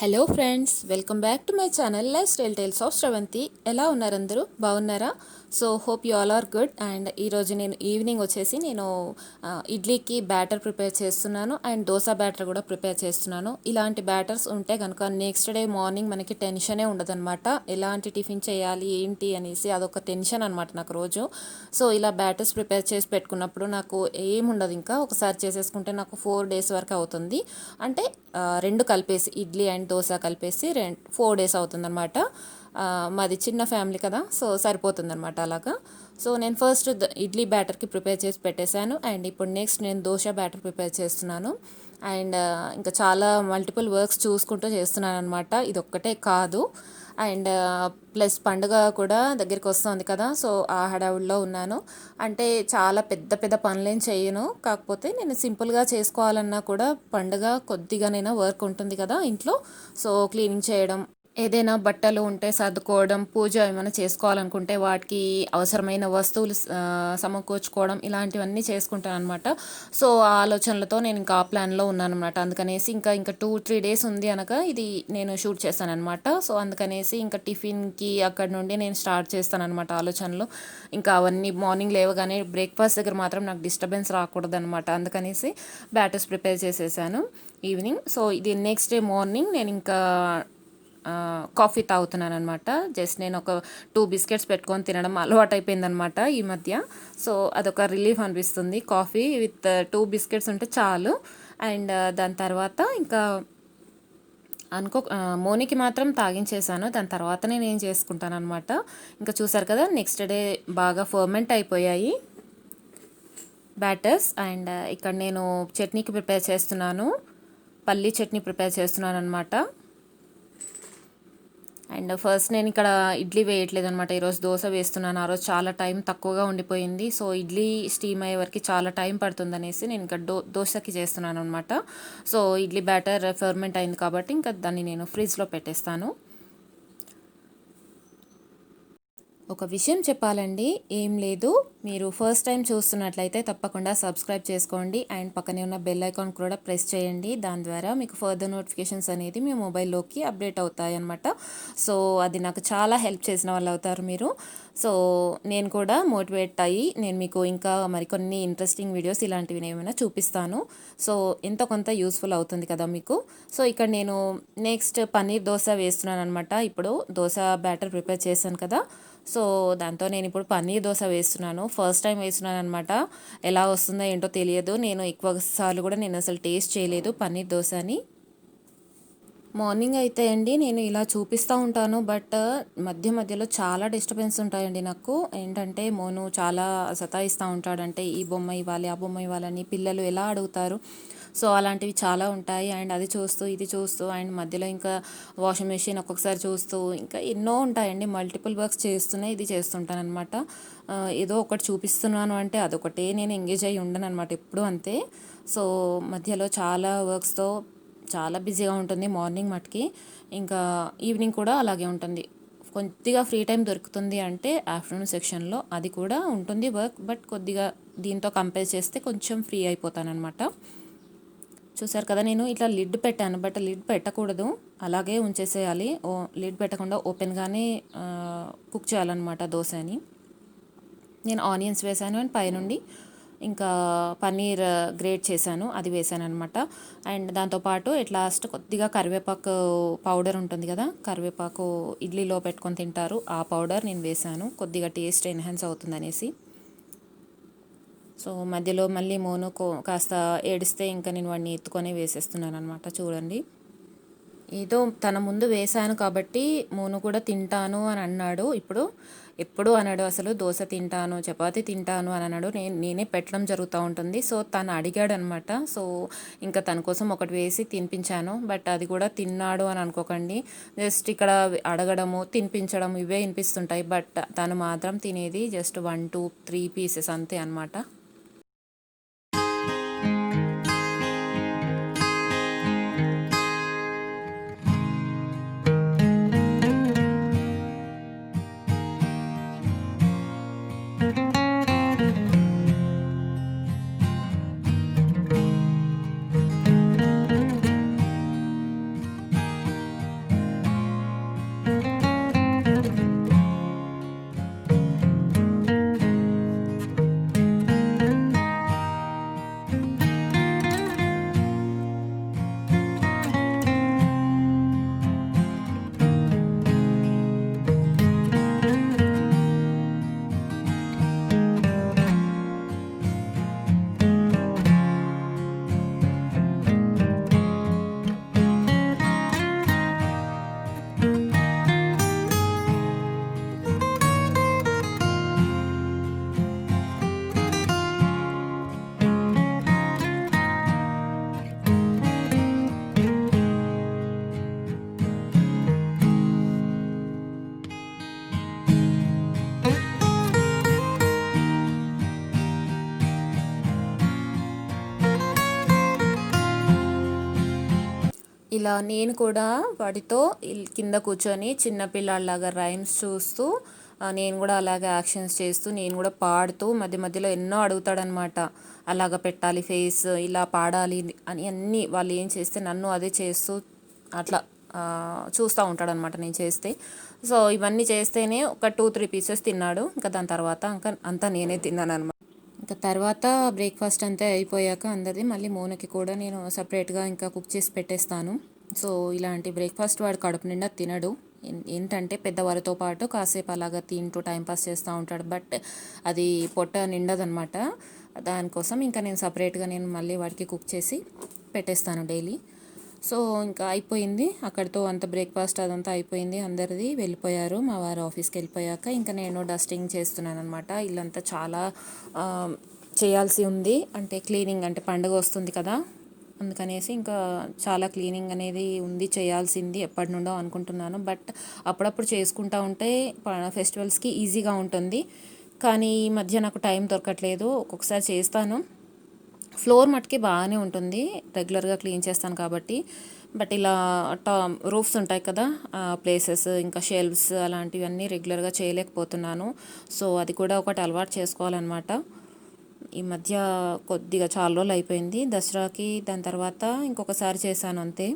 Hello friends, welcome back to my channel life style tales of Shravanthi. ఎలా ఉన్నారు అందరూ? బాగున్నారా? So hope you all are good. And ఈరోజు నేను ఈవినింగ్ వచ్చేసి ఇడ్లీకి బ్యాటర్ ప్రిపేర్ చేస్తున్నాను అండ్ దోశ బ్యాటర్ కూడా ప్రిపేర్ చేస్తున్నాను. ఇలాంటి బ్యాటర్స్ ఉంటే కనుక నెక్స్ట్ డే మార్నింగ్ మనకి టెన్షనే ఉండదన్నమాట. ఎలాంటి టిఫిన్ చేయాలి ఏంటి అనేసి అదొక టెన్షన్ అనమాట నాకు రోజు. సో ఇలా బ్యాటర్స్ ప్రిపేర్ చేసి పెట్టుకున్నప్పుడు నాకు ఏముండదు, ఇంకా ఒకసారి చేసేసుకుంటే నాకు 4 days వరకు అవుతుంది. అంటే రెండు కలిపేసి ఇడ్లీ అండ్ దోశ కలిపేసి 4 days అవుతుందన్నమాట. మాది చిన్న ఫ్యామిలీ కదా, సో సరిపోతుందన్నమాట అలాగా. సో నేను ఫస్ట్ ఇడ్లీ బ్యాటర్కి ప్రిపేర్ చేసి పెట్టేశాను అండ్ ఇప్పుడు నెక్స్ట్ నేను దోశ బ్యాటర్ ప్రిపేర్ చేస్తున్నాను. అండ్ ఇంకా చాలా మల్టిపుల్ వర్క్స్ చూసుకుంటూ చేస్తున్నాను అనమాట, ఇది ఒక్కటే కాదు. అండ్ ప్లస్ పండుగ కూడా దగ్గరికి వస్తుంది కదా, సో ఆ హడావుడిలో ఉన్నాను. అంటే చాలా పెద్ద పెద్ద పనులేం చేయను, కాకపోతే నేను సింపుల్గా చేసుకోవాలన్నా కూడా పండుగ కొద్దిగానైనా వర్క్ ఉంటుంది కదా ఇంట్లో. సో క్లీనింగ్ చేయడం, ఏదైనా బట్టలు ఉంటే సర్దుకోవడం, పూజ ఏమైనా చేసుకోవాలనుకుంటే వాటికి అవసరమైన వస్తువులు సమకూర్చుకోవడం, ఇలాంటివన్నీ చేసుకుంటాను అనమాట. సో ఆ ఆలోచనలతో నేను ఇంకా ఆ ప్లాన్లో ఉన్నాను అనమాట. అందుకనేసి ఇంకా 2-3 days ఉంది అనగా ఇది నేను షూట్ చేస్తాను అనమాట. సో అందుకనేసి ఇంకా టిఫిన్కి అక్కడ నుండి నేను స్టార్ట్ చేస్తాను అనమాట ఆలోచనలు. ఇంకా అవన్నీ మార్నింగ్ లేవగానే బ్రేక్ఫాస్ట్ దగ్గర మాత్రం నాకు డిస్టర్బెన్స్ రాకూడదు అనమాట. అందుకనేసి బ్యాటర్స్ ప్రిపేర్ చేసేసాను ఈవినింగ్. సో ఇది నెక్స్ట్ డే మార్నింగ్ నేను ఇంకా కాఫీ తాగుతున్నాను అనమాట. జస్ట్ నేను ఒక 2 బిస్కెట్స్ పెట్టుకొని తినడం అలవాటు అయిపోయిందనమాట ఈ మధ్య. సో అదొక రిలీఫ్ అనిపిస్తుంది, కాఫీ విత్ 2 బిస్కెట్స్ ఉంటే చాలు. అండ్ దాని తర్వాత ఇంకా మోనికి మాత్రం తాగించేసాను, దాని తర్వాత నేను ఏం చేసుకుంటాను అనమాట. ఇంకా చూసారు కదా, నెక్స్ట్ డే బాగా ఫర్మెంట్ అయిపోయాయి బ్యాటర్స్. అండ్ ఇక్కడ నేను చట్నీకి ప్రిపేర్ చేస్తున్నాను, పల్లీ చట్నీ ప్రిపేర్ చేస్తున్నాను అనమాట. అండ్ ఫస్ట్ నేను ఇక్కడ ఇడ్లీ వేయట్లేదు అనమాట, ఈరోజు దోశ వేస్తున్నాను. ఆ రోజు చాలా టైం తక్కువగా ఉండిపోయింది, సో ఇడ్లీ స్టీమ్ అయ్యే వరకు చాలా టైం పడుతుంది అనేసి నేను ఇక్కడ దోశకి చేస్తున్నాను అనమాట. సో ఇడ్లీ బ్యాటర్ ఫర్మెంట్ అయింది కాబట్టి ఇంకా దాన్ని నేను ఫ్రిడ్జ్లో పెట్టేస్తాను. ఒక విషయం చెప్పాలండి, ఏం లేదు, మీరు ఫస్ట్ టైం చూస్తున్నట్లయితే తప్పకుండా సబ్స్క్రైబ్ చేసుకోండి అండ్ పక్కనే ఉన్న బెల్ ఐకాన్ కూడా ప్రెస్ చేయండి. దాని ద్వారా మీకు ఫర్దర్ నోటిఫికేషన్స్ అనేది మీ మొబైల్లోకి అప్డేట్ అవుతాయి అన్నమాట. సో అది నాకు చాలా హెల్ప్ చేసిన వాళ్ళు అవుతారు మీరు. సో నేను కూడా మోటివేట్ అయ్యి నేను మీకు ఇంకా మరికొన్ని ఇంట్రెస్టింగ్ వీడియోస్ ఇలాంటివి ఏమైనా చూపిస్తాను. సో ఎంతో కొంత యూస్ఫుల్ అవుతుంది కదా మీకు. సో ఇక్కడ నేను నెక్స్ట్ పన్నీర్ దోశ వేస్తున్నాను అనమాట. ఇప్పుడు దోశ బ్యాటర్ ప్రిపేర్ చేశాను కదా, సో దాంతో నేను ఇప్పుడు పన్నీర్ దోశ వేస్తున్నాను. ఫస్ట్ టైం వేస్తున్నాను అనమాట, ఎలా వస్తుందో ఏంటో తెలియదు. నేను ఎక్కువ సార్లు కూడా నేను అసలు టేస్ట్ చేయలేదు పన్నీర్ దోశని. మార్నింగ్ అయితే అండి నేను ఇలా చూపిస్తూ ఉంటాను, బట్ మధ్య మధ్యలో చాలా డిస్టర్బెన్స్ ఉంటాయండి నాకు. ఏంటంటే మోను చాలా సతాయిస్తూ ఉంటాడంటే ఈ బొమ్మ ఇవ్వాలి ఆ బొమ్మ ఇవ్వాలని పిల్లలు ఎలా అడుగుతారు. సో అలాంటివి చాలా ఉంటాయి. అండ్ అది చూస్తూ ఇది చూస్తూ అండ్ మధ్యలో ఇంకా వాషింగ్ మెషిన్ ఒక్కొక్కసారి చూస్తూ ఇంకా ఎన్నో ఉంటాయండి, మల్టిపుల్ వర్క్స్ చేస్తూనే ఇది చేస్తుంటాను అనమాట. ఏదో ఒకటి చూపిస్తున్నాను అంటే అదొకటే నేను ఎంగేజ్ అయ్యి ఉండను అనమాట, ఎప్పుడు అంతే. సో మధ్యలో చాలా వర్క్స్తో చాలా బిజీగా ఉంటుంది మార్నింగ్ మటుకి. ఇంకా ఈవినింగ్ కూడా అలాగే ఉంటుంది. కొద్దిగా ఫ్రీ టైం దొరుకుతుంది అంటే ఆఫ్టర్నూన్ సెక్షన్లో, అది కూడా ఉంటుంది వర్క్, బట్ కొద్దిగా దీంతో కంపేర్ చేస్తే కొంచెం ఫ్రీ అయిపోతానమాట. చూసారు కదా, నేను ఇట్లా లిడ్ పెట్టాను, బట్ లిడ్ పెట్టకూడదు, అలాగే ఉంచేసేయాలి. లిడ్ పెట్టకుండా ఓపెన్గానే కుక్ చేయాలన్నమాట దోశని. నేను ఆనియన్స్ వేసాను అండ్ పైనుండి ఇంకా పన్నీర్ గ్రేట్ చేశాను, అది వేసాను అనమాట. అండ్ దాంతోపాటు లాస్ట్ కొద్దిగా కరివేపాకు పౌడర్ ఉంటుంది కదా, కరివేపాకు ఇడ్లీలో పెట్టుకొని తింటారు, ఆ పౌడర్ నేను వేసాను, కొద్దిగా టేస్ట్ ఎన్హాన్స్ అవుతుంది అనేసి. సో మధ్యలో మళ్ళీ మోను కాస్త ఏడిస్తే ఇంకా నేను వాడిని ఎత్తుకొని వేసేస్తున్నాను అనమాట. చూడండి, ఏదో తన ముందు వేశాను కాబట్టి మోను కూడా తింటాను అని అన్నాడు. ఇప్పుడు ఎప్పుడు అన్నాడు అసలు దోశ తింటాను చపాతీ తింటాను అని అన్నాడు. నేనే పెట్టడం జరుగుతూ ఉంటుంది. సో తను అడిగాడు అనమాట. సో ఇంకా తన కోసం ఒకటి వేసి తినిపించాను, బట్ అది కూడా తిన్నాడు అని అనుకోకండి. జస్ట్ ఇక్కడ అడగడము తినిపించడం ఇవే వినిపిస్తుంటాయి, బట్ తను మాత్రం తినేది జస్ట్ 1-3 పీసెస్ అంతే అనమాట. ఇలా నేను కూడా వాటితో కింద కూర్చొని చిన్నపిల్లాడిలాగా రైమ్స్ చూస్తూ నేను కూడా అలాగే యాక్షన్స్ చేస్తూ నేను కూడా పాడుతూ మధ్య మధ్యలో ఎన్నో అడుగుతాడనమాట. అలాగ పెట్టాలి ఫేస్, ఇలా పాడాలి అని అన్నీ వాళ్ళు ఏం చేస్తే నన్ను అదే చేస్తూ అట్లా చూస్తూ ఉంటాడనమాట నేను చేస్తే. సో ఇవన్నీ చేస్తేనే ఒక 2-3 పీసెస్ తిన్నాడు. ఇంకా దాని తర్వాత ఇంకా అంతా నేనే తిన్నాను అనమాట. ఇంకా తర్వాత బ్రేక్ఫాస్ట్ అంతా అయిపోయాక అందరిది మళ్ళీ మోనకి కూడా నేను సపరేట్గా ఇంకా కుక్ చేసి పెట్టేస్తాను. సో ఇలాంటి బ్రేక్ఫాస్ట్ వాడు కడుపు నిండా తినడు. ఏంటంటే పెద్దవారితో పాటు కాసేపు అలాగా తింటూ టైంపాస్ చేస్తూ ఉంటాడు. బట్ అది పొట్ట నిండదనమాట. దానికోసం ఇంకా నేను సపరేట్గా నేను మళ్ళీ వాడికి కుక్ చేసి పెట్టేస్తాను డైలీ. సో ఇంకా అయిపోయింది అక్కడితో, అంత బ్రేక్ఫాస్ట్ అదంతా అయిపోయింది. అందరిది వెళ్ళిపోయారు. మా వారు ఆఫీస్కి వెళ్ళిపోయాక ఇంకా నేను డస్టింగ్ చేస్తున్నాను అనమాట. ఇల్లంతా చాలా చేయాల్సి ఉంది. అంటే క్లీనింగ్, అంటే పండుగ వస్తుంది కదా, అందుకనేసి ఇంకా చాలా క్లీనింగ్ అనేది ఉంది, చేయాల్సింది ఎప్పటి నుండో అనుకుంటున్నాను. బట్ అప్పుడప్పుడు చేసుకుంటూ ఉంటే ఫెస్టివల్స్కి ఈజీగా ఉంటుంది. కానీ ఈ మధ్య నాకు టైం దొరకట్లేదు. ఒక్కొక్కసారి చేస్తాను, ఫ్లోర్ మట్టుకి బాగానే ఉంటుంది, రెగ్యులర్గా క్లీన్ చేస్తాను కాబట్టి. బట్ ఇలా రూఫ్స్ ఉంటాయి కదా ప్లేసెస్, ఇంకా షెల్వ్స్ అలాంటివన్నీ రెగ్యులర్గా చేయలేకపోతున్నాను. సో అది కూడా ఒకటి అలవాటు చేసుకోవాలన్నమాట. ఈ మధ్య కొద్దిగా చాలా రోజులు అయిపోయింది, దసరాకి దాని తర్వాత ఇంకొకసారి చేశాను అంతే.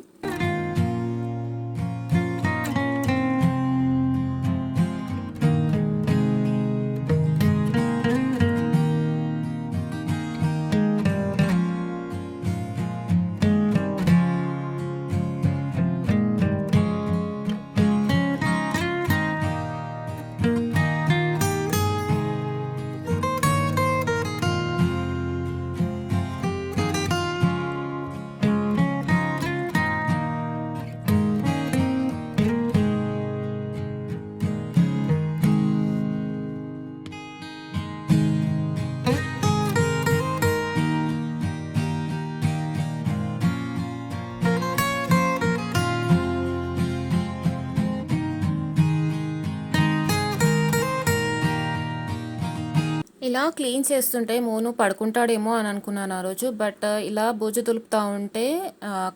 ఇలా క్లీన్ చేస్తుంటే మోను పడుకుంటాడేమో అని అనుకున్నాను ఆ రోజు. బట్ ఇలా బూజు దులుపుతూ ఉంటే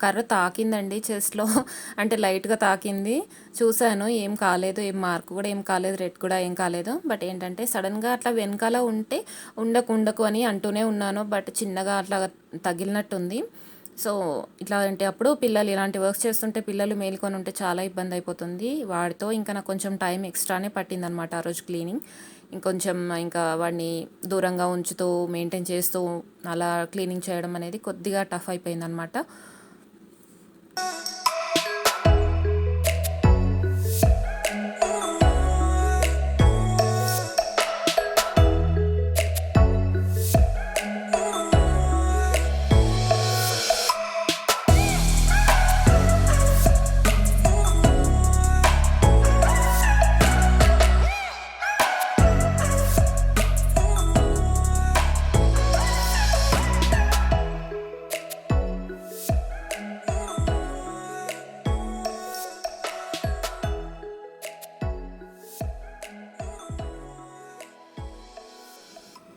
కర్ర తాకిందండి చెస్ట్లో, అంటే లైట్గా తాకింది. చూశాను, ఏం కాలేదు, ఏం మార్క్ కూడా ఏం కాలేదు, రెడ్ కూడా ఏం కాలేదు. బట్ ఏంటంటే సడన్గా అట్లా వెనకాల ఉంటే ఉండకు అని అంటూనే ఉన్నాను. బట్ చిన్నగా అట్లా తగిలినట్టుంది. సో ఇట్లా అంటే అప్పుడు పిల్లలు ఇలాంటి వర్క్స్ చేస్తుంటే పిల్లలు మేల్కొని ఉంటే చాలా ఇబ్బంది అయిపోతుంది. వాడితో ఇంకా నాకు కొంచెం టైం ఎక్స్ట్రానే పట్టిందనమాట ఆ రోజు క్లీనింగ్. ఇంకొంచెం ఇంకా వాడిని దూరంగా ఉంచుతూ మెయింటైన్ చేస్తూ అలా క్లీనింగ్ చేయడం అనేది కొద్దిగా టఫ్ అయిపోయిందనమాట.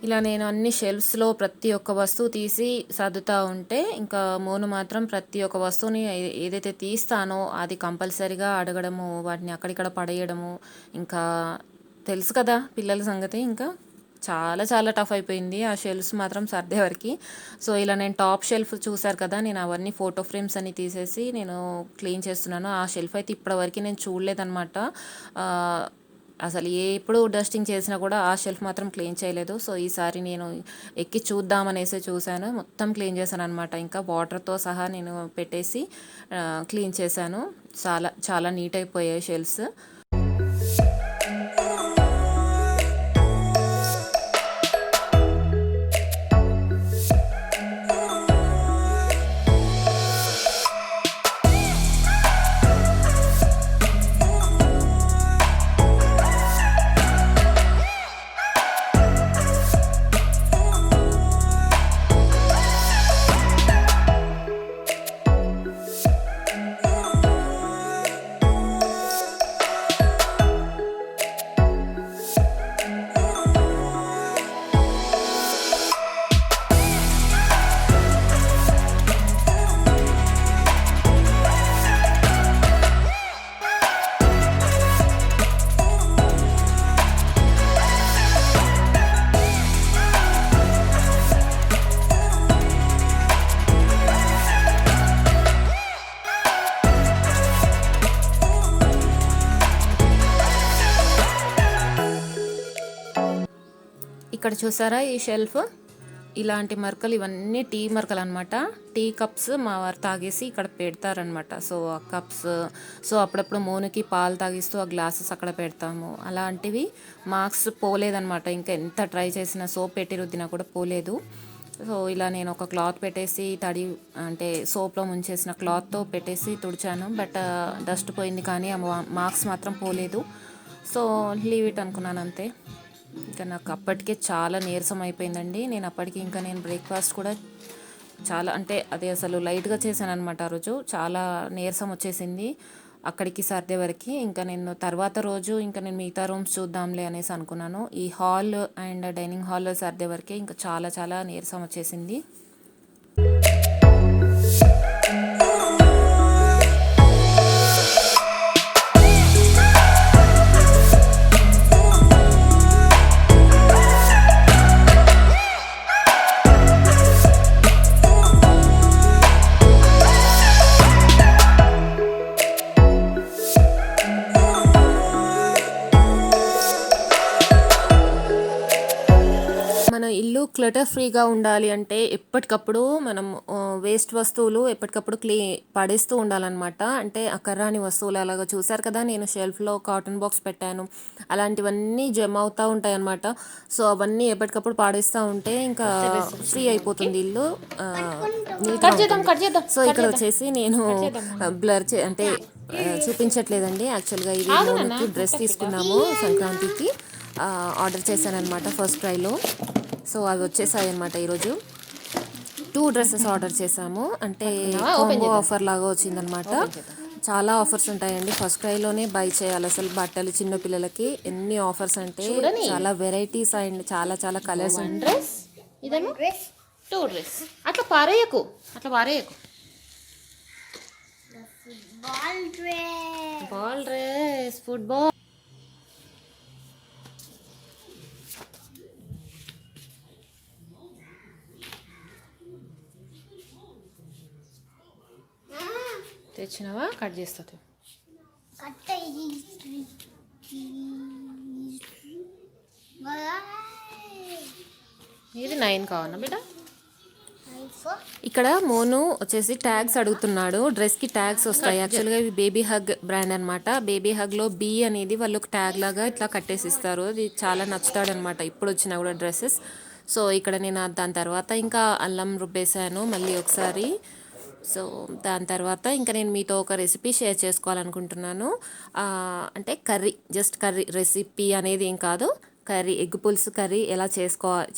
ఇలా నేను అన్ని షెల్ఫ్స్లో ప్రతి ఒక్క వస్తువు తీసి సర్దుతూ ఉంటే ఇంకా మోను మాత్రం ప్రతి ఒక్క వస్తువుని ఏదైతే తీస్తానో అది కంపల్సరీగా అడగడము, వాటిని అక్కడిక్కడ పడేయడము. ఇంకా తెలుసు కదా పిల్లల సంగతి, ఇంకా చాలా చాలా టఫ్ అయిపోయింది ఆ షెల్ఫ్స్ మాత్రం సర్దేవరకు. సో ఇలా నేను టాప్ షెల్ఫ్ చూశారు కదా, నేను అవన్నీ ఫోటో ఫ్రేమ్స్ అన్ని తీసేసి నేను క్లీన్ చేస్తున్నాను. ఆ షెల్ఫ్ అయితే ఇప్పటివరకు నేను చూడలేదన్నమాట. అసలు ఎప్పుడు డస్టింగ్ చేసినా కూడా ఆ షెల్ఫ్ మాత్రం క్లీన్ చేయలేదు. సో ఈసారి నేను ఎక్కి చూద్దామనేసి చూశాను, మొత్తం క్లీన్ చేశాను అనమాట. ఇంకా వాటర్తో సహా నేను పెట్టేసి క్లీన్ చేశాను. చాలా చాలా నీట్ అయిపోయాయి షెల్ఫ్స్. ఇక్కడ చూసారా ఈ షెల్ఫ్, ఇలాంటి మరకలు ఇవన్నీ టీ మరకలు అనమాట. టీ కప్స్ మా వారు తాగేసి ఇక్కడ పెడతారనమాట. సో ఆ కప్స్, సో అప్పుడప్పుడు మోనుకి పాలు తాగిస్తూ ఆ గ్లాసెస్ అక్కడ పెడతాము. అలాంటివి మార్క్స్ పోలేదనమాట. ఇంకా ఎంత ట్రై చేసినా సోప్ పెట్టి రుద్దినా కూడా పోలేదు. సో ఇలా నేను ఒక క్లాత్ పెట్టేసి తడి అంటే సోప్లో ముంచేసిన క్లాత్తో పెట్టేసి తుడిచాను. బట్ డస్ట్ పోయింది కానీ ఆ మార్క్స్ మాత్రం పోలేదు. సో లీవ్ ఇట్ అనుకున్నాను అంతే. ఇంకా నాకు అప్పటికే చాలా నీరసం అయిపోయిందండి. నేను అప్పటికి ఇంకా నేను బ్రేక్ఫాస్ట్ కూడా చాలా అంటే అది అసలు లైట్గా చేశాను అనమాట. ఆ రోజు చాలా నీరసం వచ్చేసింది అక్కడికి సర్దే వరకు. ఇంకా నేను తర్వాత రోజు ఇంకా నేను మిగతా రూమ్స్ చూద్దాంలే అనేసి అనుకున్నాను. ఈ హాల్ అండ్ డైనింగ్ హాల్ సర్దే వరకే ఇంకా చాలా చాలా నీరసం వచ్చేసింది. మన ఇల్లు క్లటర్ ఫ్రీగా ఉండాలి అంటే ఎప్పటికప్పుడు మనం వేస్ట్ వస్తువులు ఎప్పటికప్పుడు పడేస్తూ ఉండాలన్నమాట. అంటే అక్కర్రాని వస్తువులు అలాగా చూసారు కదా, నేను షెల్ఫ్లో కాటన్ బాక్స్ పెట్టాను, అలాంటివన్నీ జమ అవుతూ ఉంటాయి అన్నమాట. సో అవన్నీ ఎప్పటికప్పుడు పాడేస్తూ ఉంటే ఇంకా ఫ్రీ అయిపోతుంది ఇల్లు. సో ఇక్కడ వచ్చేసి నేను బ్లర్ అంటే చూపించట్లేదండి. యాక్చువల్గా ఇది మోనుకి డ్రెస్ తీసుకున్నాము సంక్రాంతికి, ఆర్డర్ చేశాను అనమాట ఫస్ట్ క్రైలో. సో అవి వచ్చేసాయి అనమాట. ఈరోజు 2 డ్రెస్సెస్ ఆర్డర్ చేసాము. అంటే కాంబో ఆఫర్ లాగా వచ్చిందనమాట. చాలా ఆఫర్స్ ఉంటాయండి ఫస్ట్ క్రైలోనే బై చేయాలి. అసలు బట్టలు చిన్న పిల్లలకి ఎన్ని ఆఫర్స్ అంటే చాలా వెరైటీస్ అండ్ చాలా చాలా కలర్స్. డ్రెస్ ఇదేమో 2 డ్రెస్. అట్లా పారేయకు, అట్లా పారేయకు. Ball dress, football. తెచ్చినావా? కట్ చేస్తా. ఇది 9 కావాలా బిడ్డ? ఇక్కడ మోను వచ్చేసి ట్యాగ్స్ అడుగుతున్నాడు. డ్రెస్కి ట్యాగ్స్ వస్తాయి. యాక్చువల్గా ఇవి బేబీ హగ్ బ్రాండ్ అనమాట. బేబీ హగ్లో బీ అనేది వాళ్ళు ఒక ట్యాగ్ లాగా ఇట్లా కట్టేసి ఇస్తారు. అది చాలా నచ్చుతాడనమాట ఇప్పుడు వచ్చినా కూడా డ్రెస్సెస్. సో ఇక్కడ నేను దాని తర్వాత ఇంకా అల్లం రుబ్బేసాను మళ్ళీ ఒకసారి. సో దాని తర్వాత ఇంకా నేను మీతో ఒక రెసిపీ షేర్ చేసుకోవాలనుకుంటున్నాను. అంటే కర్రీ, జస్ట్ కర్రీ రెసిపీ అనేది ఏం కాదు, కర్రీ, ఎగ్ పులుసు కర్రీ ఎలా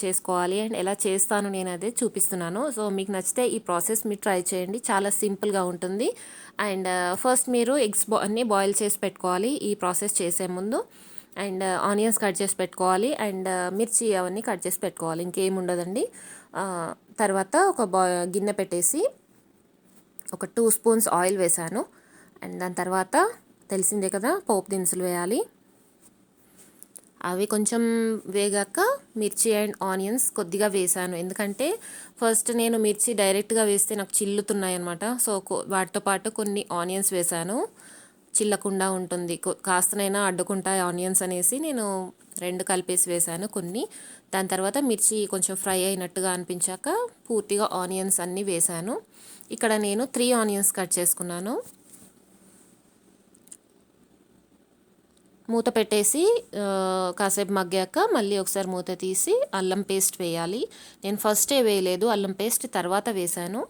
చేసుకోవాలి అండ్ ఎలా చేస్తాను నేను అదే చూపిస్తున్నాను. సో మీకు నచ్చితే ఈ ప్రాసెస్ మీరు ట్రై చేయండి, చాలా సింపుల్గా ఉంటుంది. అండ్ ఫస్ట్ మీరు ఎగ్స్ అన్నీ బాయిల్ చేసి పెట్టుకోవాలి ఈ ప్రాసెస్ చేసే ముందు. అండ్ ఆనియన్స్ కట్ చేసి పెట్టుకోవాలి అండ్ మిర్చి అవన్నీ కట్ చేసి పెట్టుకోవాలి, ఇంకేం ఉండదండి. తర్వాత ఒక గిన్నె పెట్టేసి ఒక 2 స్పూన్స్ ఆయిల్ వేసాను. అండ్ దాని తర్వాత తెలిసిందే కదా పోపు దినుసులు వేయాలి. అవి కొంచెం వేగాక మిర్చి అండ్ ఆనియన్స్ కొద్దిగా వేసాను. ఎందుకంటే ఫస్ట్ నేను మిర్చి డైరెక్ట్గా వేస్తే నాకు చిల్లుతున్నాయి అనమాట. సో వాటితో పాటు కొన్ని ఆనియన్స్ వేసాను, చిల్లకుండా ఉంటుంది, కాస్తనైనా అడ్డుకుంటాయి ఆనియన్స్ అనేసి నేను 2 కలిపేసి వేసాను కొన్ని. దాని తర్వాత మిర్చి కొంచెం ఫ్రై అయినట్టుగా అనిపించాక పూర్తిగా ఆనియన్స్ అన్నీ వేసాను. ఇక్కడ నేను 3 ఆనియన్స్ కట్ చేసుకున్నాను. మూత పెట్టేసి కాసేపు మగ్గాక మళ్ళీ ఒకసారి మూత తీసి అల్లం పేస్ట్ వేయాలి. నేను ఫస్టే వేయలేదు, అల్లం పేస్ట్ తర్వాత వేసాను.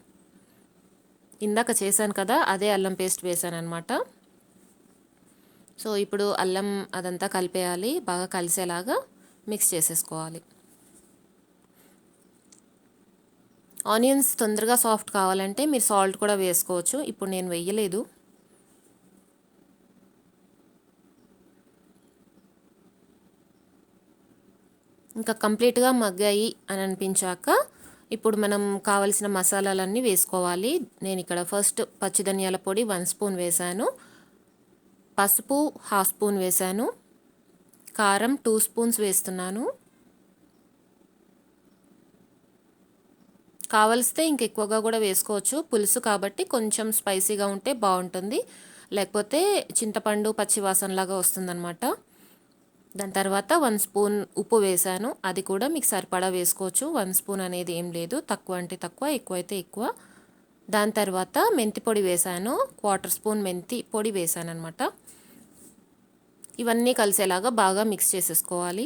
ఇందాక చేశాను కదా అదే అల్లం పేస్ట్ వేసాను అనమాట. సో ఇప్పుడు అల్లం అదంతా కలిపేయాలి, బాగా కలిసేలాగా మిక్స్ చేసేసుకోవాలి. ఆనియన్స్ తొందరగా సాఫ్ట్ కావాలంటే మీరు సాల్ట్ కూడా వేసుకోవచ్చు. ఇప్పుడు నేను వేయలేదు. ఇంకా కంప్లీట్గా మగ్గాయి అని అనిపించాక ఇప్పుడు మనం కావలసిన మసాలాలన్నీ వేసుకోవాలి. నేను ఇక్కడ ఫస్ట్ పచ్చి ధనియాల పొడి 1 స్పూన్ వేసాను, పసుపు 1/2 స్పూన్ వేసాను, కారం 2 స్పూన్స్ వేస్తున్నాను. కావలిస్తే ఇంకెక్కువగా కూడా వేసుకోవచ్చు, పులుసు కాబట్టి కొంచెం స్పైసీగా ఉంటే బాగుంటుంది, లేకపోతే చింతపండు పచ్చివాసనలాగా వస్తుందన్నమాట. దాని తర్వాత 1 స్పూన్ ఉప్పు వేసాను. అది కూడా మీకు సరిపడా వేసుకోవచ్చు. 1 స్పూన్ అనేది ఏం లేదు, తక్కువ అంటే తక్కువ, ఎక్కువ అయితే ఎక్కువ. దాని తర్వాత మెంతి పొడి వేసాను, 1/4 స్పూన్ మెంతి పొడి వేసాను అనమాట. ఇవన్నీ కలిసేలాగా బాగా మిక్స్ చేసేసుకోవాలి.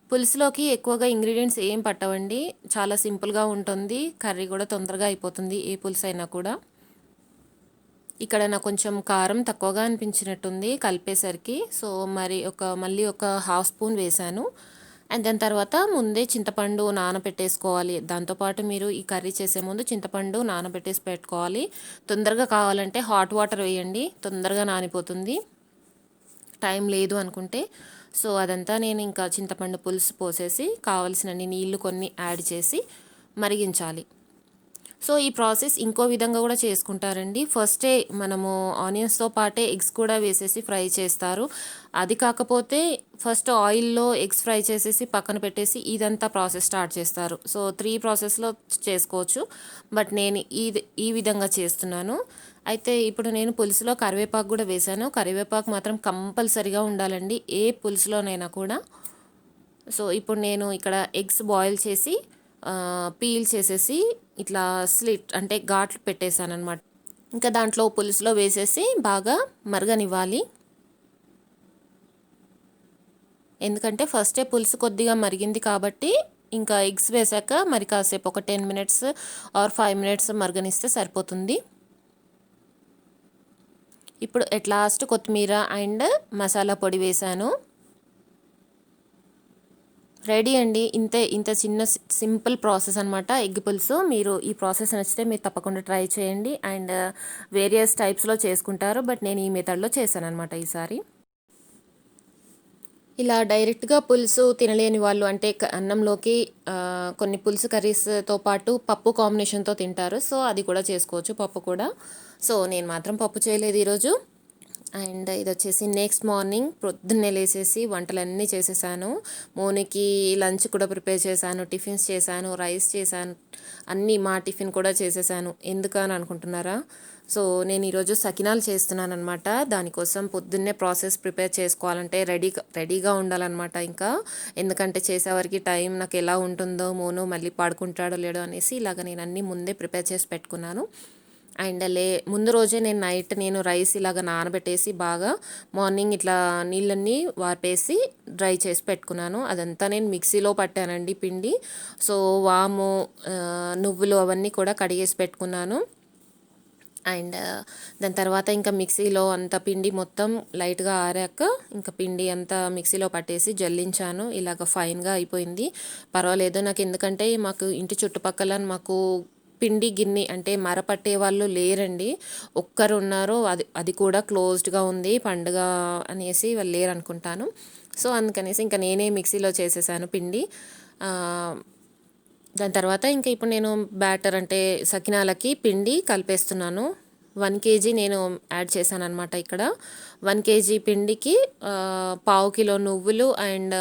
పులుసులోకి ఎక్కువగా ఇంగ్రీడియంట్స్ ఏం పట్టవండి, చాలా సింపుల్గా ఉంటుంది. కర్రీ కూడా తొందరగా అయిపోతుంది, ఏ పులుసు అయినా కూడా. ఇక్కడ నాకు కొంచెం కారం తక్కువగా అనిపించినట్టుంది కలిపేసరికి, సో మళ్ళీ ఒక 1/2 స్పూన్ వేసాను. అండ్ దాని తర్వాత ముందే చింతపండు నానబెట్టేసుకోవాలి. దాంతోపాటు మీరు ఈ కర్రీ చేసే ముందు చింతపండు నానబెట్టేసి పెట్టుకోవాలి. తొందరగా కావాలంటే హాట్ వాటర్ వేయండి, తొందరగా నానిపోతుంది. టైం లేదు అనుకుంటే, సో అదంతా నేను ఇంకా చింతపండు పులుసు పోసేసి కావలసినన్ని నీళ్లు కొన్ని యాడ్ చేసి మరిగించాలి. సో ఈ ప్రాసెస్ ఇంకో విధంగా కూడా చేసుకుంటారండి. ఫస్టే మనము ఆనియన్స్తో పాటే ఎగ్స్ కూడా వేసేసి ఫ్రై చేస్తారు. అది కాకపోతే ఫస్ట్ ఆయిల్లో ఎగ్స్ ఫ్రై చేసేసి పక్కన పెట్టేసి ఇదంతా ప్రాసెస్ స్టార్ట్ చేస్తారు. సో 3 ప్రాసెస్లో చేసుకోవచ్చు, బట్ నేను ఈ విధంగా చేస్తున్నాను. అయితే ఇప్పుడు నేను పులుసులో కరివేపాకు కూడా వేసాను. కరివేపాకు మాత్రం కంపల్సరిగా ఉండాలండి ఏ పులుసులోనైనా కూడా. సో ఇప్పుడు నేను ఇక్కడ ఎగ్స్ బాయిల్ చేసి పీల్ చేసేసి ఇట్లా స్లిట్ అంటే ఘాట్లు పెట్టేశాను అనమాట. ఇంకా దాంట్లో పులుసులో వేసేసి బాగా మరగనివ్వాలి. ఎందుకంటే ఫస్టే పులుసు కొద్దిగా మరిగింది కాబట్టి ఇంకా ఎగ్స్ వేసాక మరి కాసేపు ఒక 10 మినిట్స్ ఆర్ 5 మినిట్స్ మరగనిస్తే సరిపోతుంది. ఇప్పుడు ఎట్ లాస్ట్ కొత్తిమీర అండ్ మసాలా పొడి వేసాను. రెడీ అండి. ఇంత చిన్న సింపుల్ ప్రాసెస్ అనమాట ఎగ్ పులుసు. మీరు ఈ ప్రాసెస్ నచ్చితే మీరు తప్పకుండా ట్రై చేయండి. అండ్ వేరియస్ టైప్స్లో చేసుకుంటారు, బట్ నేను ఈ మెథడ్లో చేశాను అనమాట ఈసారి. ఇలా డైరెక్ట్గా పులుసు తినలేని వాళ్ళు అంటే అన్నంలోకి కొన్ని పులుసు కర్రీస్తో పాటు పప్పు కాంబినేషన్తో తింటారు, సో అది కూడా చేసుకోవచ్చు పప్పు కూడా. సో నేను మాత్రం పప్పు చేయలేదు ఈరోజు. అండ్ ఇది వచ్చేసి నెక్స్ట్ మార్నింగ్ పొద్దున్నే లేసేసి వంటలన్నీ చేసేసాను. మోనికి లంచ్ కూడా ప్రిపేర్ చేశాను, టిఫిన్స్ చేశాను, రైస్ చేశాను, అన్నీ మా టిఫిన్ కూడా చేసేసాను. ఎందుకని అనుకుంటున్నారా? సో నేను ఈరోజు సకినాలు చేస్తున్నాను అనమాట. దానికోసం పొద్దున్నే ప్రాసెస్ ప్రిపేర్ చేసుకోవాలంటే రెడీగా ఉండాలన్నమాట. ఇంకా ఎందుకంటే చేసేవారికి టైం నాకు ఎలా ఉంటుందో, మోను మళ్ళీ పడుకుంటాడో లేడో అనేసి ఇలాగ నేను అన్నీ ముందే ప్రిపేర్ చేసి పెట్టుకున్నాను. అండ్ ముందు రోజే నేను రైస్ ఇలాగ నానబెట్టేసి బాగా మార్నింగ్ ఇట్లా నీళ్ళన్నీ వాపేసి డ్రై చేసి పెట్టుకున్నాను. అదంతా నేను మిక్సీలో పట్టానండి పిండి. సో వాము, నువ్వులు అవన్నీ కూడా కడిగేసి పెట్టుకున్నాను. అండ్ దాని తర్వాత ఇంకా మిక్సీలో అంత పిండి మొత్తం లైట్గా ఆరాక ఇంకా పిండి అంతా మిక్సీలో పట్టేసి జల్లించాను. ఇలాగ ఫైన్గా అయిపోయింది. పర్వాలేదు నాకు, ఎందుకంటే మాకు ఇంటి చుట్టుపక్కల మాకు పిండి గిన్నె అంటే మరపట్టే వాళ్ళు లేరండి. ఒక్కరు ఉన్నారు, అది కూడా క్లోజ్డ్గా ఉంది, పండుగ అనేసి వాళ్ళు లేరు అనుకుంటాను. సో అందుకనేసి ఇంకా నేనే మిక్సీలో చేసేసాను పిండి. దాని తర్వాత ఇంకా ఇప్పుడు నేను బ్యాటర్ అంటే సకినాలకి పిండి కలిపేస్తున్నాను. 1 కేజీ నేను యాడ్ చేశాను అనమాట. ఇక్కడ 1 కేజీ పిండికి 1/4 కిలో నువ్వులు అండ్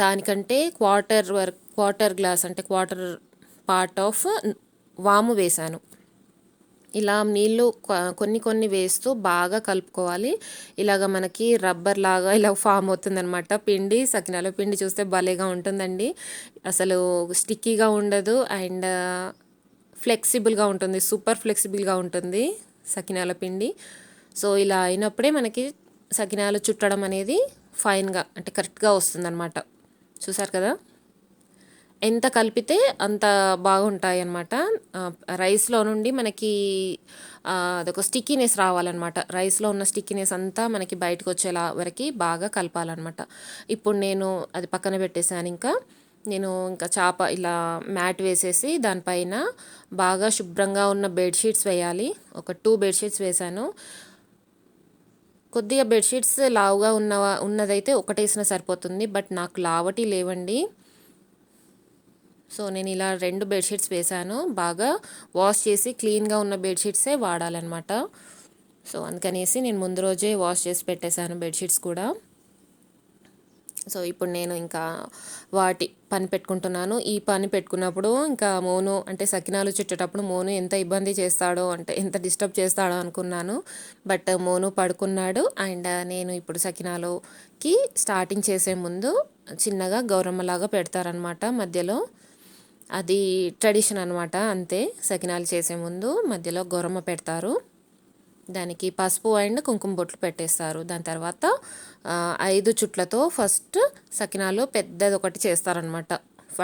దానికంటే క్వార్టర్ గ్లాస్ అంటే క్వార్టర్ పార్ట్ ఆఫ్ వాము వేశాను. ఇలా నీళ్ళు కొన్ని వేస్తూ బాగా కలుపుకోవాలి. ఇలాగ మనకి రబ్బర్ లాగా ఇలా ఫామ్ అవుతుందన్నమాట పిండి. సకినాల పిండి చూస్తే భలేగా ఉంటుందండి, అసలు స్టిక్కీగా ఉండదు అండ్ ఫ్లెక్సిబుల్గా ఉంటుంది, సూపర్ ఫ్లెక్సిబుల్గా ఉంటుంది సకినాల పిండి. సో ఇలా అయినప్పుడే మనకి సకినాలు చుట్టడం అనేది ఫైన్గా అంటే కరెక్ట్గా వస్తుందన్నమాట. చూసారు కదా, ఎంత కలిపితే అంత బాగుంటాయి అన్నమాట. రైస్లో నుండి మనకి అదొక స్టిక్కీనెస్ రావాలన్నమాట. రైస్లో ఉన్న స్టిక్కీనెస్ అంతా మనకి బయటకు వచ్చేలా వరకు బాగా కలపాలన్నమాట. ఇప్పుడు నేను అది పక్కన పెట్టేశాను. నేను చాప ఇలా మ్యాట్ వేసేసి దానిపైన బాగా శుభ్రంగా ఉన్న బెడ్షీట్స్ వేయాలి. ఒక 2 బెడ్షీట్స్ వేసాను. కొద్దిగా బెడ్షీట్స్ లావుగా ఉన్నదైతే ఒకటేసినా సరిపోతుంది, బట్ నాకు లావటి లేవండి. సో నేను ఇలా 2 బెడ్షీట్స్ వేసాను. బాగా వాష్ చేసి క్లీన్గా ఉన్న బెడ్షీట్సే వాడాలన్నమాట. సో అందుకనేసి నేను ముందు రోజే వాష్ చేసి పెట్టేశాను బెడ్షీట్స్ కూడా. సో ఇప్పుడు నేను ఇంకా వాటి పని పెట్టుకుంటున్నాను. ఈ పని పెట్టుకున్నప్పుడు ఇంకా మోను అంటే సకినాలు చుట్టేటప్పుడు మోను ఎంత ఇబ్బంది చేస్తాడో అంటే ఎంత డిస్టర్బ్ చేస్తాడో అనుకున్నాను. బట్ మోను పడుకున్నాడు. అండ్ నేను ఇప్పుడు సకినాలుకి స్టార్టింగ్ చేసే ముందు చిన్నగా గౌరమ్మలాగా పెడతారనమాట మధ్యలో. అది ట్రెడిషన్ అనమాట. అంతే, సకినాలు చేసే ముందు మధ్యలో గౌరమ్మ పెడతారు. దానికి పసుపు అండ్ కుంకుమ బొట్లు పెట్టేస్తారు. దాని తర్వాత 5 చుట్లతో ఫస్ట్ సకినాలు పెద్దది ఒకటి చేస్తారనమాట.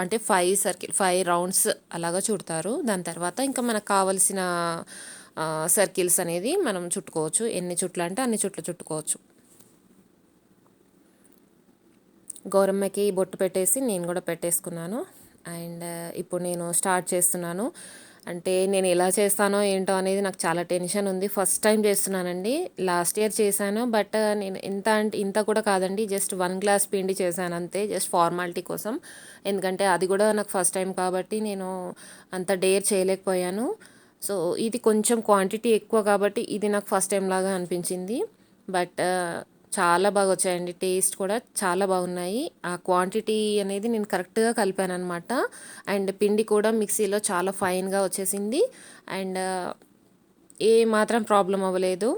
అంటే 5 రౌండ్స్ అలాగా చుడతారు. దాని తర్వాత ఇంకా మనకు కావలసిన సర్కిల్స్ అనేది మనం చుట్టుకోవచ్చు. ఎన్ని చుట్లు అంటే అన్ని చుట్లు చుట్టుకోవచ్చు. గౌరమ్మకి బొట్టు పెట్టేసి నేను కూడా పెట్టేసుకున్నాను. అండ్ ఇప్పుడు నేను స్టార్ట్ చేస్తున్నాను. అంటే నేను ఎలా చేస్తానో ఏంటో అనేది నాకు చాలా టెన్షన్ ఉంది. ఫస్ట్ టైం చేస్తున్నానండి. లాస్ట్ ఇయర్ చేశాను, బట్ నేను ఇంత కూడా కాదండి, జస్ట్ 1 గ్లాస్ పిండి చేశాను అంతే, జస్ట్ ఫార్మాలిటీ కోసం. ఎందుకంటే అది కూడా నాకు ఫస్ట్ టైం కాబట్టి నేను అంత డేర్ చేయలేకపోయాను. సో ఇది కొంచెం క్వాంటిటీ ఎక్కువ కాబట్టి ఇది నాకు ఫస్ట్ టైం లాగా అనిపించింది. బట్ చాలా బాగా వచ్చాయండి. టేస్ట్ కూడా చాలా బాగున్నాయి. ఆ క్వాంటిటీ అనేది నేను కరెక్ట్గా కలిపాను అనమాట. అండ్ పిండి కూడా మిక్సీలో చాలా ఫైన్గా వచ్చేసింది. అండ్ ఏ మాత్రం ప్రాబ్లం అవ్వలేదు.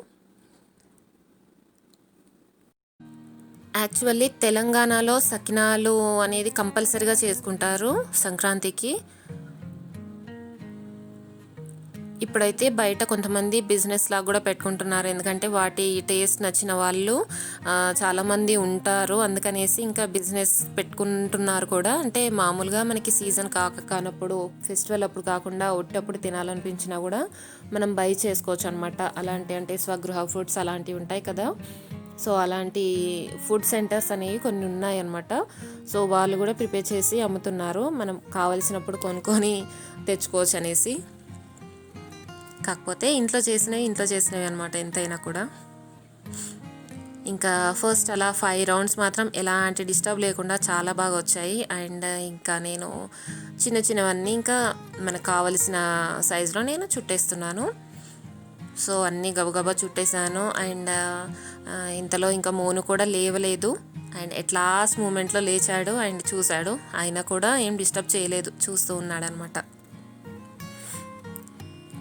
యాక్చువల్లీ తెలంగాణలో సకినాలు అనేది కంపల్సరీగా చేసుకుంటారు సంక్రాంతికి. ఇప్పుడైతే బయట కొంతమంది బిజినెస్ లాగా కూడా పెట్టుకుంటున్నారు. ఎందుకంటే వాటి టేస్ట్ నచ్చిన వాళ్ళు చాలామంది ఉంటారు. అందుకనేసి ఇంకా బిజినెస్ పెట్టుకుంటున్నారు కూడా. అంటే మామూలుగా మనకి సీజన్ కానప్పుడు, ఫెస్టివల్ అప్పుడు కాకుండా ఒట్టప్పుడు తినాలనిపించినా కూడా మనం బై చేసుకోవచ్చు అనమాట. అలాంటి అంటే స్వగృహ ఫుడ్స్ అలాంటివి ఉంటాయి కదా. సో అలాంటి ఫుడ్ సెంటర్స్ అనేవి కొన్ని ఉన్నాయి అన్నమాట. సో వాళ్ళు కూడా ప్రిపేర్ చేసి అమ్ముతున్నారు. మనం కావలసినప్పుడు కొనుక్కొని తెచ్చుకోవచ్చు అనేసి. కాకపోతే ఇంట్లో చేసినవి అనమాట ఎంతైనా కూడా. ఇంకా ఫస్ట్ అలా 5 రౌండ్స్ మాత్రం ఎలాంటి డిస్టర్బ్ లేకుండా చాలా బాగా వచ్చాయి. అండ్ ఇంకా నేను చిన్నవన్నీ ఇంకా మనకు కావలసిన సైజులో నేను చుట్టేస్తున్నాను. సో అన్నీ గబగబా చుట్టేసాను. అండ్ ఇంతలో ఇంకా మోను కూడా లేవలేదు. అండ్ ఎట్ లాస్ట్ మూమెంట్లో లేచాడు అండ్ చూశాడు. అయినా కూడా ఏం డిస్టర్బ్ చేయలేదు, చూస్తూ ఉన్నాడనమాట.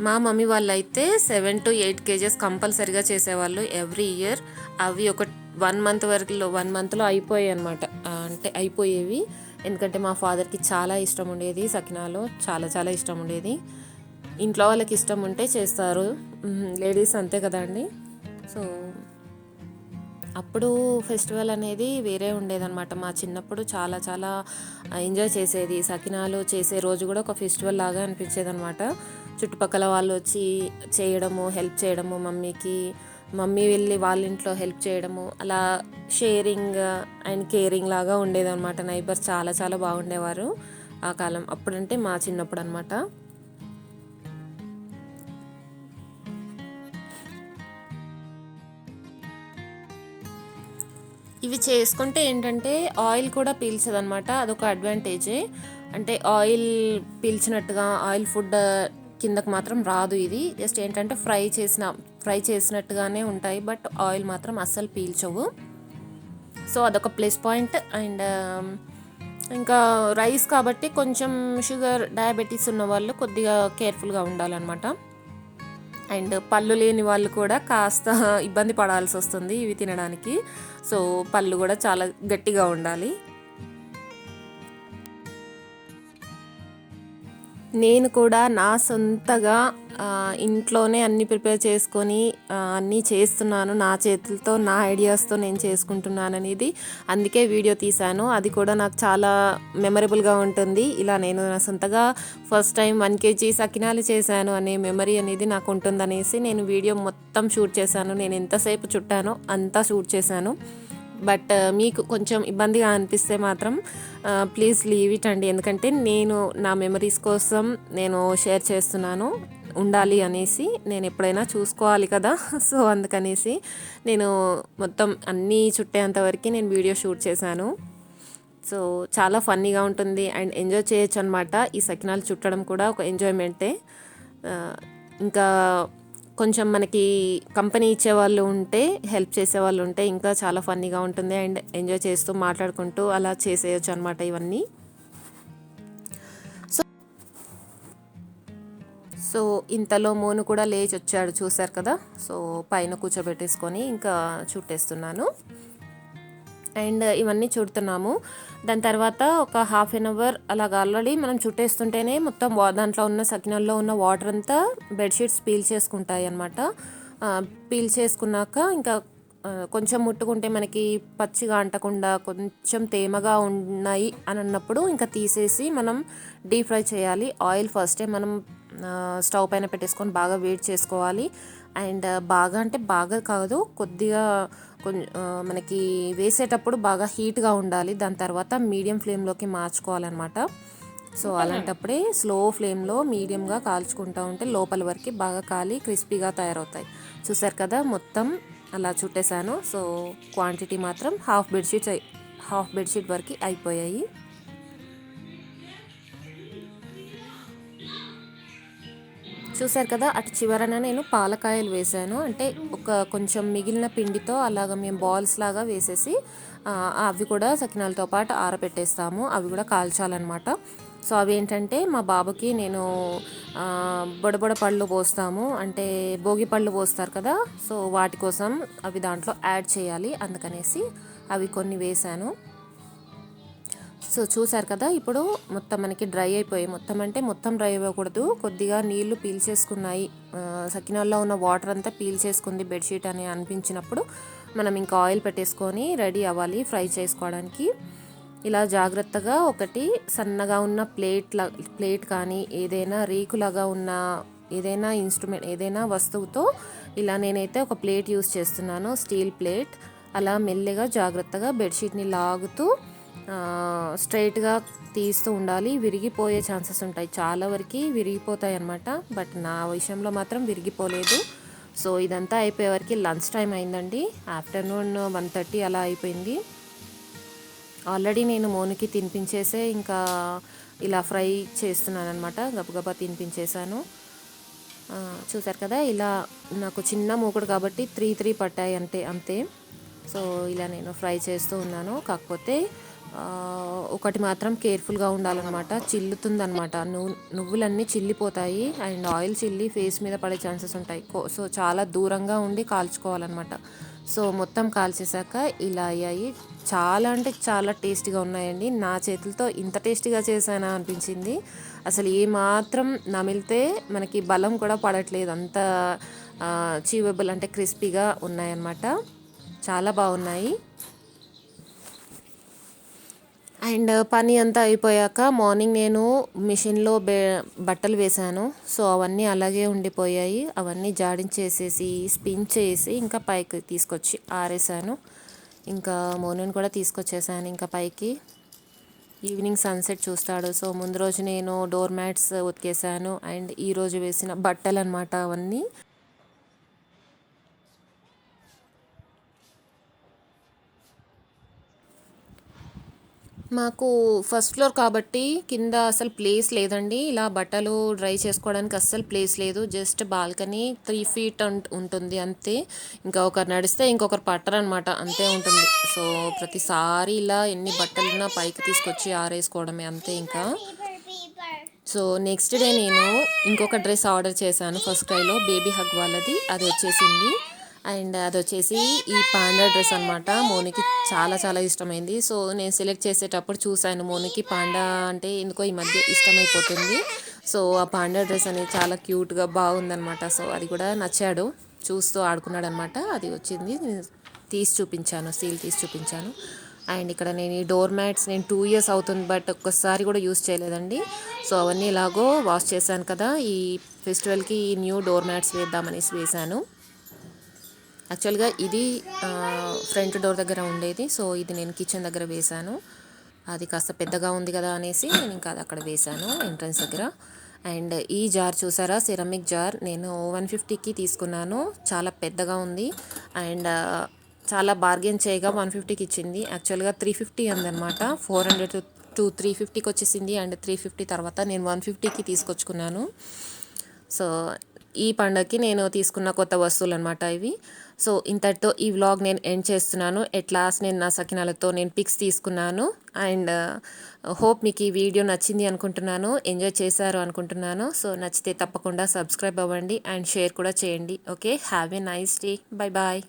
మా మమ్మీ వాళ్ళు అయితే 7 to 8 kgs కంపల్సరీగా చేసేవాళ్ళు ఎవ్రీ ఇయర్. అవి ఒక 1 మంత్లో అయిపోయాయి అనమాట. అంటే అయిపోయేవి. ఎందుకంటే మా ఫాదర్కి చాలా ఇష్టం ఉండేది సకినాలు, చాలా చాలా ఇష్టం ఉండేది. ఇంట్లో వాళ్ళకి ఇష్టం ఉంటే చేస్తారు, లేడీస్ అంతే కదండి. సో అప్పుడు ఫెస్టివల్ అనేది వేరే ఉండేదన్నమాట. మా చిన్నప్పుడు చాలా చాలా ఎంజాయ్ చేసేది. సకినాలు చేసే రోజు కూడా ఒక ఫెస్టివల్ లాగా అనిపించేది అనమాట. చుట్టుపక్కల వాళ్ళు వచ్చి చేయడము, హెల్ప్ చేయడము మమ్మీకి, మమ్మీ వెళ్ళి వాళ్ళ ఇంట్లో హెల్ప్ చేయడము, అలా షేరింగ్ అండ్ కేరింగ్ లాగా ఉండేదన్నమాట. నైబర్స్ చాలా చాలా బాగుండేవారు ఆ కాలం. అప్పుడంటే మా చిన్నప్పుడు అనమాట. ఇవి చేసుకుంటే ఏంటంటే ఆయిల్ కూడా పీల్చదనమాట. అదొక అడ్వాంటేజే. అంటే ఆయిల్ పీల్చినట్టుగా ఆయిల్ ఫుడ్ కిందకు మాత్రం రాదు. ఇది జస్ట్ ఏంటంటే ఫ్రై చేసినట్టుగానే ఉంటాయి, బట్ ఆయిల్ మాత్రం అస్సలు పీల్చవు. సో అదొక ప్లస్ పాయింట్. అండ్ ఇంకా రైస్ కాబట్టి కొంచెం షుగర్, డయాబెటీస్ ఉన్న వాళ్ళు కొద్దిగా కేర్ఫుల్గా ఉండాలన్నమాట. అండ్ పళ్ళు లేని వాళ్ళు కూడా కాస్త ఇబ్బంది పడాల్సి వస్తుంది ఇవి తినడానికి. సో పళ్ళు కూడా చాలా గట్టిగా ఉండాలి. నేను కూడా నా సొంతగా ఇంట్లోనే అన్నీ ప్రిపేర్ చేసుకొని అన్నీ చేస్తున్నాను. నా చేతులతో, నా ఐడియాస్తో నేను చేసుకుంటున్నాను అనేది, అందుకే వీడియో తీశాను. అది కూడా నాకు చాలా మెమరబుల్గా ఉంటుంది. ఇలా నేను నా సొంతగా ఫస్ట్ టైం 1 kg సకినాలు చేశాను అనే మెమరీ అనేది నాకు ఉంటుందనేసి నేను వీడియో మొత్తం షూట్ చేశాను. నేను ఎంతసేపు చుట్టానో అంతా షూట్ చేశాను. బట్ మీకు కొంచెం ఇబ్బందిగా అనిపిస్తే మాత్రం ప్లీజ్ లీవ్ ఇట్ అండి. ఎందుకంటే నేను నా మెమరీస్ కోసం నేను షేర్ చేస్తున్నాను, ఉండాలి అనేసి. నేను ఎప్పుడైనా చూసుకోవాలి కదా. సో అందుకనేసి నేను మొత్తం అన్నీ చుట్టేంతవరకు నేను వీడియో షూట్ చేశాను. సో చాలా ఫన్నీగా ఉంటుంది అండ్ ఎంజాయ్ చేయొచ్చు అనమాట. ఈ సకినాలు చుట్టడం కూడా ఒక ఎంజాయ్మెంటే. ఇంకా కొంచెం మనకి కంపెనీ ఇచ్చేవాళ్ళు ఉంటే, హెల్ప్ చేసేవాళ్ళు ఉంటే ఇంకా చాలా ఫన్నీగా ఉంటుంది అండ్ ఎంజాయ్ చేస్తూ మాట్లాడుకుంటూ అలా చేసేయచ్చు అనమాట ఇవన్నీ. సో ఇంతలో మోను కూడా లేచి వచ్చాడు, చూసారు కదా. సో పైన కూర్చోబెట్టేసుకొని ఇంకా చుట్టేస్తున్నాను అండ్ ఇవన్నీ చుడుతున్నాము. దాని తర్వాత ఒక హాఫ్ అన్ అవర్ అలాగ ఆల్రెడీ మనం చుట్టేస్తుంటేనే మొత్తం దాంట్లో ఉన్న సకినాల్లో ఉన్న వాటర్ అంతా బెడ్షీట్స్ పీల్ చేసుకుంటాయి అన్నమాట. పీల్ చేసుకున్నాక ఇంకా కొంచెం ముట్టుకుంటే మనకి పచ్చిగా అంటకుండా కొంచెం తేమగా ఉన్నాయి అని అన్నప్పుడు ఇంకా తీసేసి మనం డీప్ ఫ్రై చేయాలి. ఆయిల్ ఫస్టే మనం స్టవ్ పైన పెట్టేసుకొని బాగా వేడి చేసుకోవాలి. అండ్ బాగా అంటే బాగా కాదు, కొద్దిగా మనకి వేసేటప్పుడు బాగా హీట్గా ఉండాలి. దాని తర్వాత మీడియం ఫ్లేమ్లోకి మార్చుకోవాలన్నమాట. సో అలాంటప్పుడే స్లో ఫ్లేమ్లో మీడియంగా కాల్చుకుంటూ ఉంటే లోపల వరకు బాగా కాలి క్రిస్పీగా తయారవుతాయి. చూసారు కదా, మొత్తం అలా చుట్టేసాను. సో క్వాంటిటీ మాత్రం హాఫ్ బెడ్షీట్ వరకు అయిపోయాయి. చూసారు కదా, అటు చివరన నేను పాలకాయలు వేసాను. అంటే ఒక కొంచెం మిగిలిన పిండితో అలాగ మేము బాల్స్ లాగా వేసేసి అవి కూడా సకినాలతో పాటు ఆరబెట్టేస్తాము. అవి కూడా కాల్చాలన్నమాట. సో అవి ఏంటంటే మా బాబుకి నేను బొడబొడ పళ్ళు పోస్తాము, అంటే భోగి పళ్ళు పోస్తారు కదా. సో వాటి కోసం అవి దాంట్లో యాడ్ చేయాలి, అందుకనేసి అవి కొన్ని వేసాను. సో చూసారు కదా, ఇప్పుడు మొత్తం మనకి డ్రై అయిపోయి, మొత్తం అంటే మొత్తం డ్రై అవ్వకూడదు, కొద్దిగా నీళ్లు పీల్చేసుకున్నాయి, సకినాల్లో ఉన్న వాటర్ అంతా పీల్చేసుకుంది బెడ్షీట్ అని అనిపించినప్పుడు మనం ఇంకా ఆయిల్ పెట్టేసుకొని రెడీ అవ్వాలి ఫ్రై చేసుకోవడానికి. ఇలా జాగ్రత్తగా ఒకటి సన్నగా ఉన్న ప్లేట్ కానీ ఏదైనా రేకులాగా ఉన్న ఏదైనా ఇన్స్ట్రుమెంట్, ఏదైనా వస్తువుతో ఇలా నేనైతే ఒక ప్లేట్ యూస్ చేస్తున్నాను, స్టీల్ ప్లేట్. అలా మెల్లగా జాగ్రత్తగా బెడ్షీట్ని లాగుతూ స్ట్రైట్గా తీస్తూ ఉండాలి. విరిగిపోయే ఛాన్సెస్ ఉంటాయి, చాలా వరకు విరిగిపోతాయి అన్నమాట. బట్ నా విషయంలో మాత్రం విరిగిపోలేదు. సో ఇదంతా అయిపోయే వరకు లంచ్ టైం అయిందండి. ఆఫ్టర్నూన్ 1:30 అలా అయిపోయింది. ఆల్రెడీ నేను మోనికి తినిపించేసే ఇంకా ఇలా ఫ్రై చేస్తున్నాను అనమాట, గబగబా తినిపించేశాను. చూసారు కదా, ఇలా నాకు చిన్న మూకుడు కాబట్టి 3 పట్టాయి అంతే. సో ఇలా నేను ఫ్రై చేస్తూ ఉన్నాను. కాకపోతే ఒకటి మాత్రం కేర్ఫుల్గా ఉండాలన్నమాట, చిల్లుతుందన్నమాట. నువ్వులన్నీ చిల్లిపోతాయి అండ్ ఆయిల్ చిల్లి ఫేస్ మీద పడే ఛాన్సెస్ ఉంటాయి. సో చాలా దూరంగా ఉండి కాల్చుకోవాలన్నమాట. సో మొత్తం కాల్చేసాక ఇలా అయ్యాయి. చాలా అంటే చాలా టేస్టీగా ఉన్నాయండి. నా చేతులతో ఇంత టేస్టీగా చేశానా అనిపించింది. అసలు ఏమాత్రం నమిలితే మనకి బలం కూడా పడట్లేదు, అంత చీవబుల్ అంటే క్రిస్పీగా ఉన్నాయన్నమాట. చాలా బాగున్నాయి. అండ్ పని అంతా అయిపోయాక మార్నింగ్ నేను మిషన్లో బట్టలు వేశాను. సో అవన్నీ అలాగే ఉండిపోయాయి, అవన్నీ జాడించేసేసి స్పిన్ చేసి ఇంకా పైకి తీసుకొచ్చి ఆరేసాను. ఇంకా మోనుని కూడా తీసుకొచ్చేసాను ఇంకా పైకి. ఈవినింగ్ సన్సెట్ చూస్తాడు. సో ముందు రోజు నేను డోర్ మ్యాట్స్ ఉతికేసాను అండ్ ఈరోజు వేసిన బట్టలు అన్నమాట అవన్నీ. మాకు ఫస్ట్ ఫ్లోర్ కాబట్టి కింద అసలు ప్లేస్ లేదండి. ఇలా బట్టలు డ్రై చేసుకోవడానికి అస్సలు ప్లేస్ లేదు. జస్ట్ బాల్కనీ 3 feet ఉంటుంది అంతే. ఇంకా ఒకరు నడిస్తే ఇంకొకరు పట్టరనమాట, అంతే ఉంటుంది. సో ప్రతిసారి ఇలా ఎన్ని బట్టలున్నా పైకి తీసుకొచ్చి ఆరేసుకోవడమే అంతే ఇంకా. సో నెక్స్ట్ డే నేను ఇంకొక డ్రెస్ ఆర్డర్ చేశాను ఫస్ట్ క్రైలో, బేబీ హగ్ వాళ్ళది. అది వచ్చేసింది అండ్ అది వచ్చేసి ఈ పాండా డ్రెస్ అనమాట. మోనికి చాలా చాలా ఇష్టమైంది. సో నేను సెలెక్ట్ చేసేటప్పుడు చూశాను, మోనికి పాండా అంటే ఎందుకో ఈ మధ్య ఇష్టమైపోతుంది. సో ఆ పాండా డ్రెస్ అనేది చాలా క్యూట్గా బాగుందనమాట. సో అది కూడా నచ్చాడు, చూస్తూ ఆడుకున్నాడు అనమాట. అది వచ్చింది, తీసి చూపించాను, సీల్ తీసి చూపించాను. అండ్ ఇక్కడ నేను ఈ డోర్ మ్యాట్స్ నేను 2 years అవుతుంది, బట్ ఒక్కసారి కూడా యూస్ చేయలేదండి. సో అవన్నీ ఇలాగో వాష్ చేశాను కదా, ఈ ఫెస్టివల్కి ఈ న్యూ డోర్ మ్యాట్స్ వేద్దామనేసి వేశాను. యాక్చువల్గా ఇది ఫ్రంట్ డోర్ దగ్గర ఉండేది. సో ఇది నేను కిచెన్ దగ్గర వేశాను. అది కాస్త పెద్దగా ఉంది కదా అనేసి నేను ఇంకా అది అక్కడ వేశాను ఎంట్రన్స్ దగ్గర. అండ్ ఈ జార్ చూసారా, సిరమిక్ జార్ నేను 150కి తీసుకున్నాను. చాలా పెద్దగా ఉంది అండ్ చాలా బార్గెన్ చేయగా 150కి ఇచ్చింది. యాక్చువల్గా 350 అందనమాట. 400 to 350కి వచ్చేసింది. అండ్ 350 తర్వాత నేను 150కి తీసుకొచ్చుకున్నాను. సో ఈ పండగకి నేను తీసుకున్న కొత్త వస్తువులు అనమాట ఇవి. సో ఇంతటితో ఈ వ్లాగ్ నేను ఎండ్ చేస్తున్నాను. ఎట్ లాస్ట్ నేను నా సకినాలతో నేను పిక్స్ తీసుకున్నాను. అండ్ హోప్ మీకు ఈ వీడియో నచ్చింది అనుకుంటున్నాను, ఎంజాయ్ చేశారు అనుకుంటున్నాను. సో నచ్చితే తప్పకుండా సబ్స్క్రైబ్ అవ్వండి అండ్ షేర్ కూడా చేయండి. Okay, have a nice day. Bye bye.